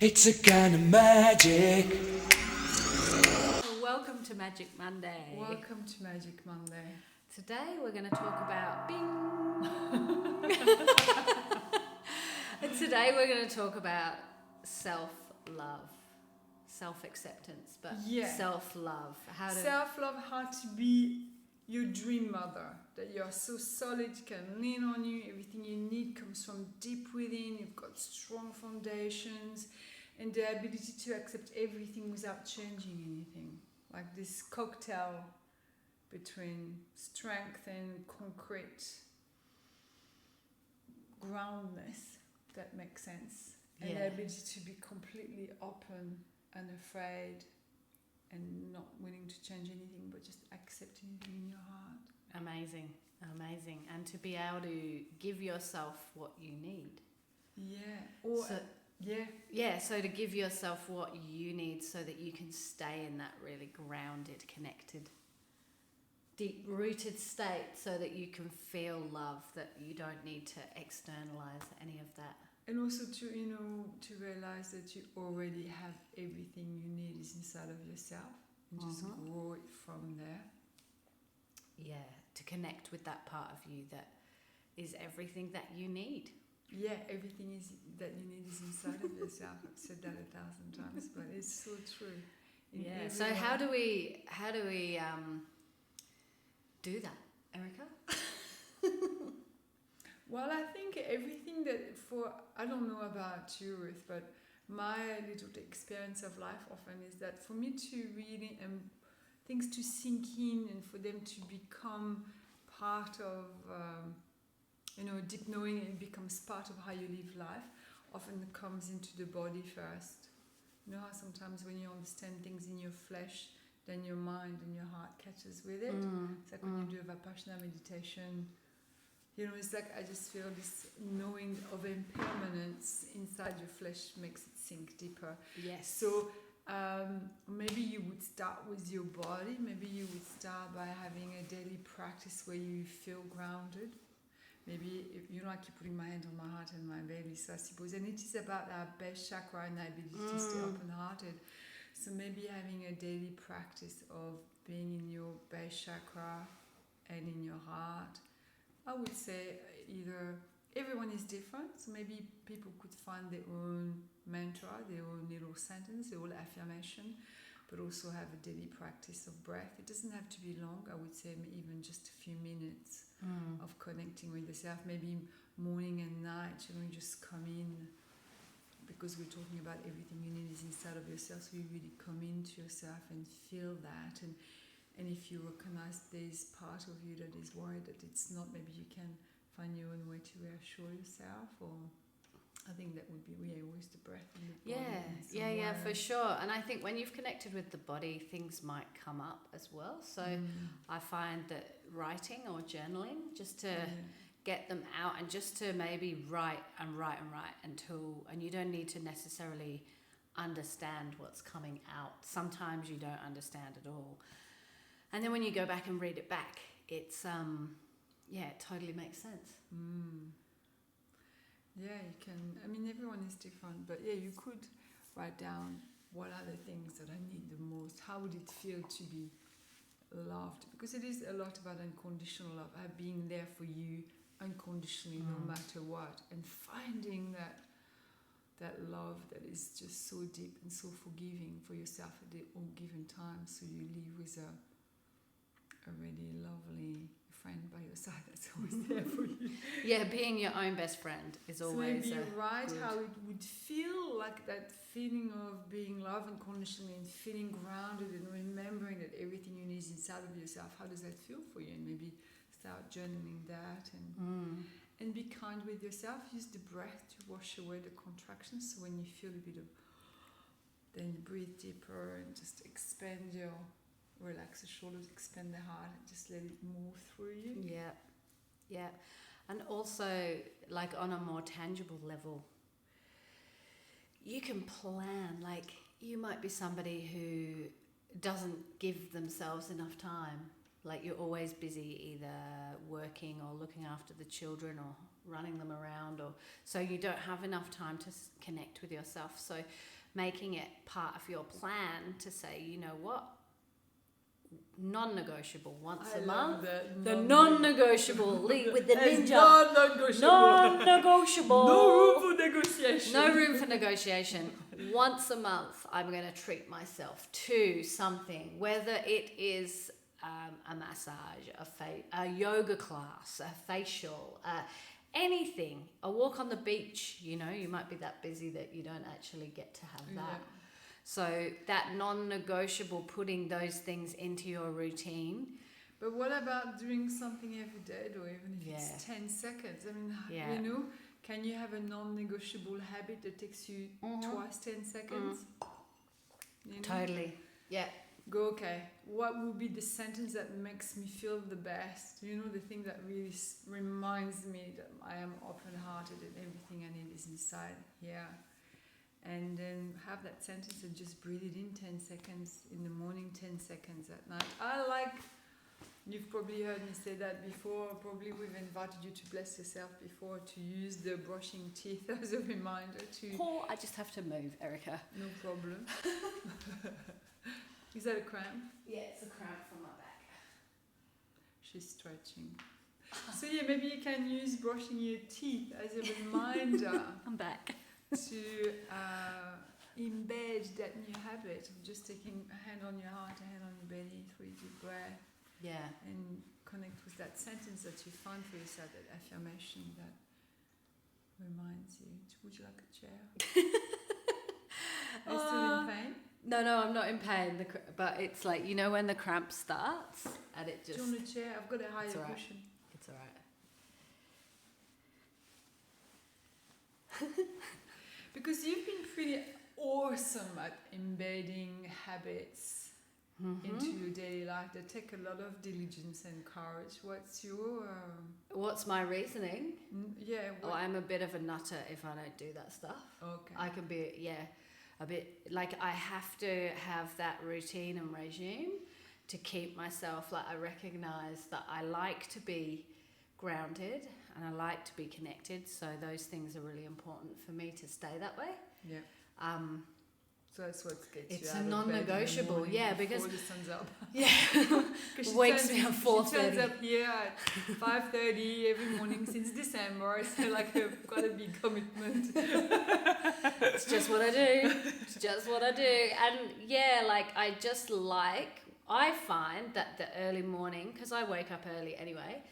It's a kind of magic. Welcome to Magic Monday. Welcome to Magic Monday. Today we're going to talk about and today we're going to talk about self-love, self-acceptance, but self-love. Self-love, how to be your dream mother, that you're so solid, you can lean on you, everything you need comes from deep within, you've got strong foundations, and the ability to accept everything without changing anything. Like this cocktail between strength and concrete groundness, if that makes sense. And the ability to be completely open, unafraid, and not willing to change anything, but just accepting it in your heart. Amazing. And to be able to give yourself what you need. So to give yourself what you need so that you can stay in that really grounded, connected, deep-rooted state, so that you can feel love, that you don't need to externalize any of that. And also to realize that you already have everything you need is inside of yourself, and just grow it from there. Yeah, to connect with that part of you that is everything that you need. Yeah, everything that you need is inside of yourself. I've said that 1,000 times, but it's so true. So how do we do that, Erycka? Well, I think everything I don't know about you, Ruth, but my little experience of life often is that for me to really, things to sink in and for them to become part of, deep knowing, and becomes part of how you live life, often it comes into the body first. You know how sometimes when you understand things in your flesh, then your mind and your heart catches with it. It's like when you do a Vipassana meditation, it's like I just feel this knowing of impermanence inside your flesh makes it sink deeper. Yes. So maybe you would start with your body. Maybe you would start by having a daily practice where you feel grounded. Maybe, I keep putting my hand on my heart and my belly, so I suppose. And it is about our base chakra and our ability to stay open-hearted. So maybe having a daily practice of being in your base chakra and in your heart. I would say either everyone is different, so maybe people could find their own mantra, their own little sentence, their own affirmation, but also have a daily practice of breath. It doesn't have to be long. I would say even just a few minutes of connecting with yourself. Maybe morning and night, just come in, because we're talking about everything you need is inside of yourself, so you really come into yourself and feel that. And if you recognize there's part of you that is worried that it's not, maybe you can find your own way to reassure yourself. Or I think that would be always the breath and the body. Yeah, for sure. And I think when you've connected with the body, things might come up as well. So I find that writing or journaling, just to get them out, and just to maybe write until, and you don't need to necessarily understand what's coming out. Sometimes you don't understand at all. And then when you go back and read it back, it's, it totally makes sense. Yeah, you can. Everyone is different, but you could write down what are the things that I need the most. How would it feel to be loved? Because it is a lot about unconditional love, being there for you unconditionally, no matter what, and finding that love that is just so deep and so forgiving for yourself at the all given time. So you live with a really lovely friend by your side that's always there for you. Yeah, being your own best friend is always so maybe write good. How it would feel, like that feeling of being loved unconditionally and feeling grounded and remembering that everything you need is inside of yourself. How does that feel for you? And maybe start journaling that and be kind with yourself. Use the breath to wash away the contractions. So when you feel a bit of, then breathe deeper and just relax the shoulders, expand the heart, and just let it move through you. Yeah. And also, like on a more tangible level, you can plan. Like, you might be somebody who doesn't give themselves enough time Like you're always busy either working or looking after the children or running them around, or so you don't have enough time to connect with yourself. So making it part of your plan to say, you know what, non-negotiable once a month. The non-negotiable lead with the ninja. Non-negotiable. No room for negotiation. No room for negotiation. Once a month, I'm going to treat myself to something, whether it is a massage, a yoga class, a facial, anything, a walk on the beach. You know, you might be that busy that you don't actually get to have that. So that non-negotiable, putting those things into your routine. But what about doing something every day, or even if it's 10 seconds? I mean, you know, can you have a non-negotiable habit that takes you twice 10 seconds? You know? Totally. Yeah. Go, okay, what would be the sentence that makes me feel the best? You know, the thing that really reminds me that I am open-hearted and everything I need is inside here. And then have that sentence and just breathe it in 10 seconds in the morning, 10 seconds at night. You've probably heard me say that before, probably we've invited you to bless yourself before, to use the brushing teeth as a reminder to... Oh, I just have to move, Erycka. No problem. Is that a cramp? Yeah, it's a cramp from my back. She's stretching. So yeah, maybe you can use brushing your teeth as a reminder. I'm back. To embed that new habit of just taking a hand on your heart, a hand on your belly, 3 deep breath. Yeah. And connect with that sentence that you find for yourself, that affirmation that reminds you. Would you like a chair? Are you still in pain? No, I'm not in pain. But it's like, you know, when the cramp starts and it just... Do you want a chair? I've got a higher cushion. It's all right. Because you've been pretty awesome at embedding habits into your daily life that take a lot of diligence and courage. What's my reasoning? I'm a bit of a nutter if I don't do that stuff. Okay. I can be, a bit, like I have to have that routine and regime to keep myself, like I recognise that I like to be grounded and I like to be connected, so those things are really important for me to stay that way. Yeah. So that's what gets you it's out a of non-negotiable, bed in the morning because before the sun's up. Yeah, wakes me at 4:30. She turns up here at 5:30 every morning since December. It's like I've got a big commitment. It's just what I do. It's just what I do, and I find that the early morning, because I wake up early anyway.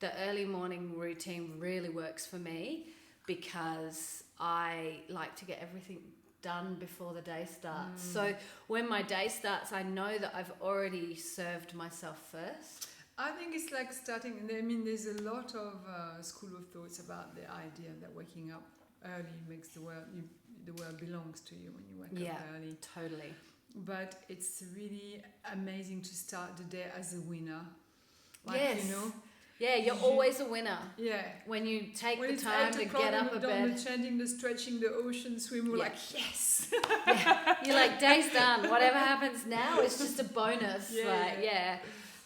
The early morning routine really works for me because I like to get everything done before the day starts. So when my day starts, I know that I've already served myself first. I think it's like starting, I mean, there's a lot of school of thoughts about the idea that waking up early makes the world belongs to you when you wake up early. Totally. But it's really amazing to start the day as a winner. Yes. You know? Yeah, you're always a winner. Yeah. When you take the time to get up a bed. The chanting, the stretching, the ocean swim, we're like, yes! Yeah. You're like, day's done. Whatever happens now is just a bonus.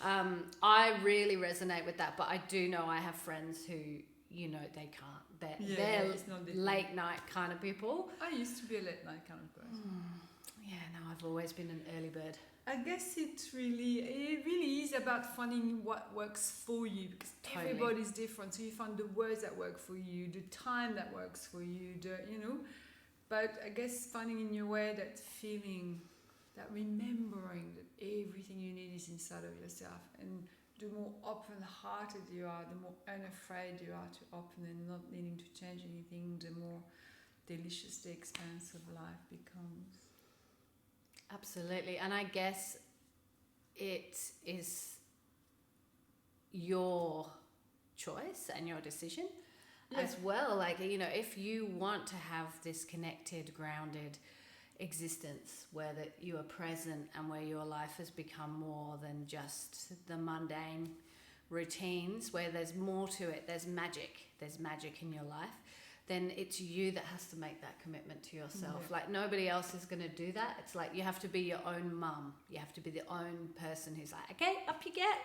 I really resonate with that, but I do know I have friends who, you know, they can't. They're late night kind of people. I used to be a late night kind of person. I've always been an early bird. I guess it really is about finding what works for you, because everybody's different. So you find the words that work for you, the time that works for you, But I guess finding in your way that feeling, that remembering that everything you need is inside of yourself, and the more open-hearted you are, the more unafraid you are to open and not needing to change anything, the more delicious the experience of life becomes. Absolutely. And I guess it is your choice and your decision as well. Like, you know, if you want to have this connected, grounded existence where that you are present and where your life has become more than just the mundane routines, where there's more to it, there's magic in your life, then it's you that has to make that commitment to yourself. Yeah. Like, nobody else is going to do that. It's like you have to be your own mum. You have to be the own person who's like, okay, up you get.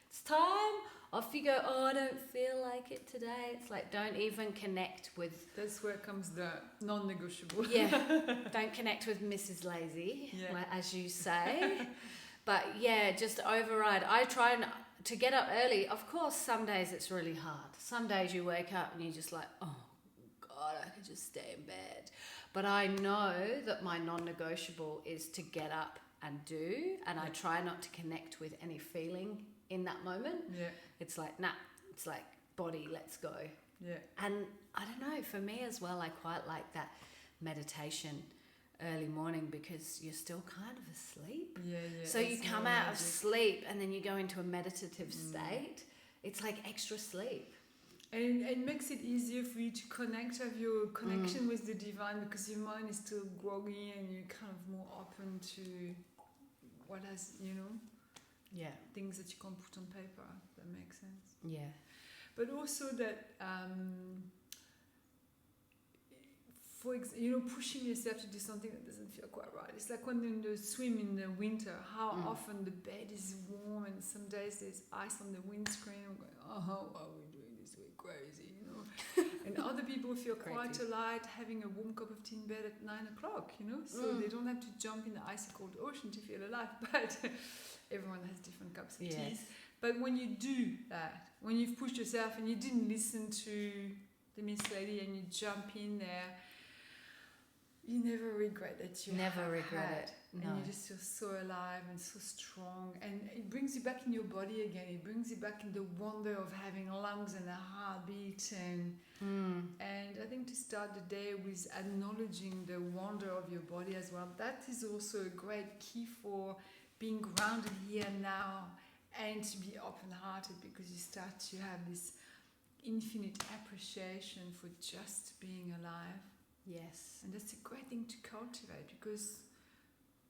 it's time. Off you go. Oh, I don't feel like it today. It's like, don't even connect with. That's where comes the non-negotiable. Yeah, don't connect with Mrs. Lazy, like, as you say. But yeah, just override. I try to get up early. Of course, some days it's really hard. Some days you wake up and you're just like, oh God, I could just stay in bed. But I know that my non-negotiable is to get up and do, and I try not to connect with any feeling in that moment. Yeah. It's like, nah, it's like, body, let's go. Yeah. And I don't know, for me as well, I quite like that meditation early morning because you're still kind of asleep. Yeah. So you come out of sleep and then you go into a meditative state. It's like extra sleep. And it makes it easier for you to have your connection with the divine, because your mind is still groggy and you're kind of more open to what has, things that you can't put on paper. If that makes sense. Yeah. But also that, pushing yourself to do something that doesn't feel quite right. It's like when you swim in the winter, how often the bed is warm and some days there's ice on the windscreen. I'm going, oh, how are we doing this? We're crazy, And other people feel quite alive having a warm cup of tea in bed at 9 o'clock, So they don't have to jump in the icy cold ocean to feel alive. But everyone has different cups of tea. But when you do that, when you've pushed yourself and you didn't listen to the Miss Lady and you jump in there, you never regret that you never regret it. No. And you just feel so alive and so strong, and it brings you back in your body again. It brings you back in the wonder of having lungs and a heartbeat, and I think to start the day with acknowledging the wonder of your body as well, that is also a great key for being grounded here and now, and to be open-hearted, because you start to have this infinite appreciation for just being alive. Yes. And that's a great thing to cultivate, because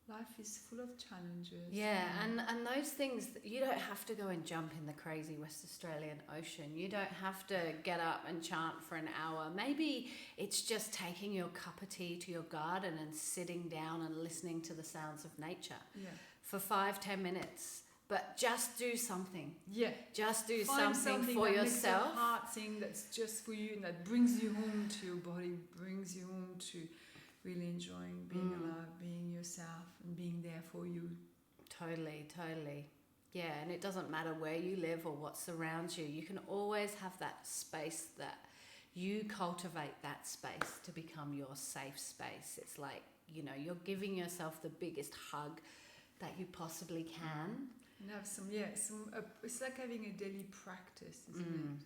life is full of challenges. Yeah, and those things, you don't have to go and jump in the crazy West Australian ocean. You don't have to get up and chant for an hour. Maybe it's just taking your cup of tea to your garden and sitting down and listening to the sounds of nature for 5-10 minutes. But just do something. Yeah. Just do something for yourself. Makes your heart sing, that's just for you, and that brings you home to your body, brings you home to really enjoying being alive, being yourself, and being there for you. Totally. Yeah, and it doesn't matter where you live or what surrounds you. You can always have that space that you cultivate, that space to become your safe space. It's like, you're giving yourself the biggest hug that you possibly can. And have it's like having a daily practice, isn't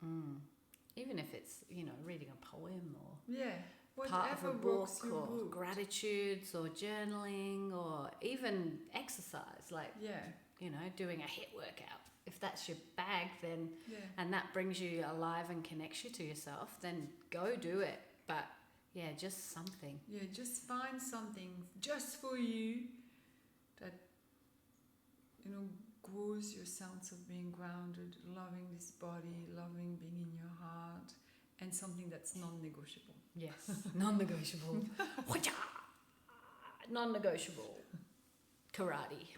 it? Even if it's, reading a poem or part of a book, or gratitudes, or journaling, or even exercise, like, doing a HIIT workout. If that's your bag, then, and that brings you alive and connects you to yourself, then go do it. But just something. Yeah, just find something just for you that grows your sense of being grounded, loving this body, loving being in your heart, and something that's non-negotiable. Yes, non-negotiable. Non-negotiable. Karate.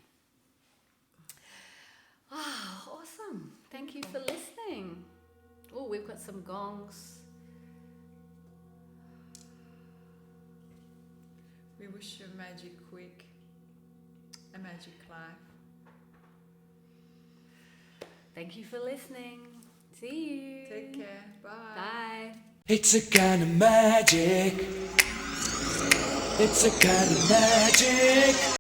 Awesome. Thank you for listening. Oh, we've got some gongs. We wish you a magic week, a magic life. Thank you for listening. See you. Take care. Bye. Bye. It's a kind of magic. It's a kind of magic.